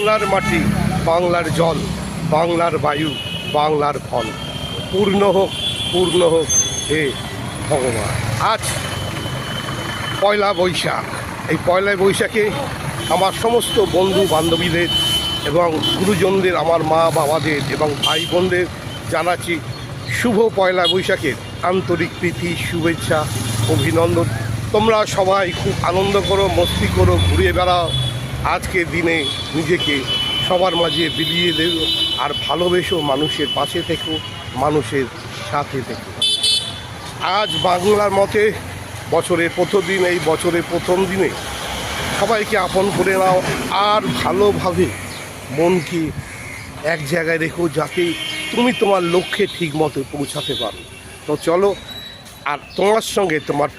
বাংলার মাটি, বাংলার জল, বাংলার বায়ু, বাংলার ফল পূর্ণ হোক, পূর্ণ হোক হে ভগবান। আজ পয়লা বৈশাখ। এই পয়লা বৈশাখে আমার সমস্ত বন্ধু বান্ধবীদের এবং গুরুজনদের, আমার মা বাবাদের এবং ভাই বোনদের জানাচ্ছি শুভ পয়লা বৈশাখের আন্তরিক প্রীতি, শুভেচ্ছা, অভিনন্দন। তোমরা সবাই খুব আনন্দ করো, মস্তি করো, ঘুরে বেড়াও। আজকের দিনে নিজেকে সবার মাঝে বিলিয়ে দেও আর ভালোবেসো, মানুষের পাশে থেকো, মানুষের সাথে থেকো। আজ বাংলার মতে বছরের প্রথম দিন, এই বছরের প্রথম দিনে সবাইকে আপন করে নাও আর ভালোভাবে মনকে এক জায়গায় রেখো যাতে তুমি তোমার লক্ষ্যে ঠিক মতো পৌঁছাতে পারো। তো চলো, আর তোমার সঙ্গে তোমার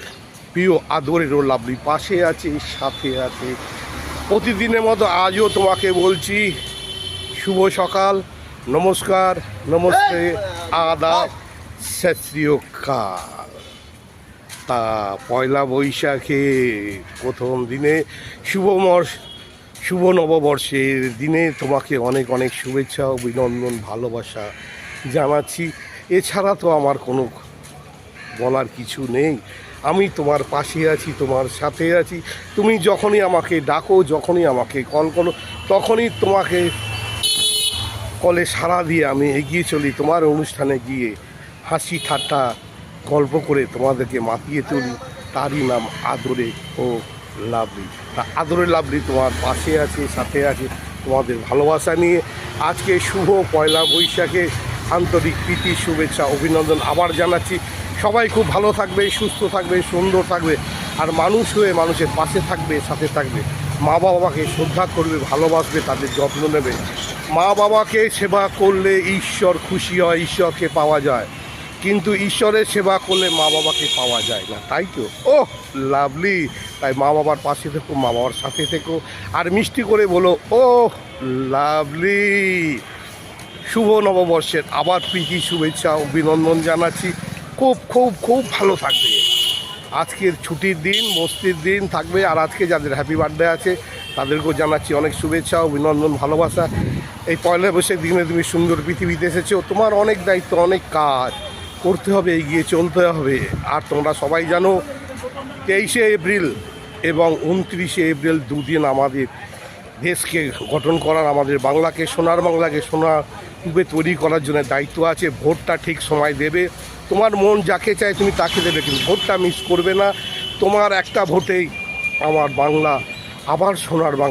প্রিয় আদরেরও লাভলি পাশে আছে, সাথে আছে। প্রতিদিনের মতো আজও তোমাকে বলছি শুভ সকাল, নমস্কার, নমস্তে, আদাব, সত শ্রী অকাল। তা পয়লা বৈশাখে প্রথম দিনে শুভ নববর্ষের দিনে তোমাকে অনেক অনেক শুভেচ্ছা, অভিনন্দন, ভালোবাসা জানাচ্ছি। এছাড়া তো আমার কোনো বলার কিছু নেই। আমি তোমার পাশে আছি, তোমার সাথে আছি। তুমি যখনই আমাকে ডাকো, যখনই আমাকে কল করো, তখনই তোমাকে কলে সাড়া দিয়ে আমি এগিয়ে চলি তোমার অনুষ্ঠানে গিয়ে হাসি ঠাট্টা গল্প করে তোমাদেরকে মাতিয়ে তুলি। তারই নাম আদরে ও লাভলি। তা আদরে লাভলি তোমার পাশে আছে, সাথে আছে, তোমাদের ভালোবাসা নিয়ে আজকে শুভ পয়লা বৈশাখে আন্তরিক প্রীতি, শুভেচ্ছা, অভিনন্দন আবার জানাচ্ছি। সবাই খুব ভালো থাকবে, সুস্থ থাকবে, সুন্দর থাকবে আর মানুষ হয়ে মানুষের পাশে থাকবে, সাথে থাকবে। মা বাবাকে শ্রদ্ধা করবে, ভালোবাসবে, তাদের যত্ন নেবে। মা বাবাকে সেবা করলে ঈশ্বর খুশি হয়, ঈশ্বরকে পাওয়া যায়, কিন্তু ঈশ্বরের সেবা করলে মা বাবাকে পাওয়া যায় না, তাই তো? ওহ লাভলি। তাই মা বাবার পাশে থেকো, মা বাবার সাথে থেকো আর মিষ্টি করে বলো ও লাভলি। শুভ নববর্ষের আবার প্রীতি, শুভেচ্ছা, অভিনন্দন জানাচ্ছি। খুব খুব খুব ভালো থাকবে। আজকের ছুটির দিন, মস্তির দিন থাকবে। আর আজকে যাদের হ্যাপি বার্থডে আছে তাদেরকেও জানাচ্ছি অনেক শুভেচ্ছা, অভিনন্দন, ভালোবাসা। এই পয়লা বৈশাখ দিনে তুমি সুন্দর পৃথিবীতে এসেছো, তোমার অনেক দায়িত্ব, অনেক কাজ করতে হবে, এগিয়ে চলতে হবে। আর তোমরা সবাই জানো 23শে এপ্রিল এবং 29শে এপ্রিল দুদিন আমাদের দেশকে গঠন করার, আমাদের বাংলাকে, সোনার বাংলাকে সোনার রূপে তৈরি করার জন্য দায়িত্ব আছে। ভোটটা ঠিক সময় দেবে। তোমার মন যাকে চায় তুমি তাকে দেবে, কিন্তু ভোটটা মিস করবে না। তোমার একটা ভোটেই আমার বাংলা আবার সোনার বাংলা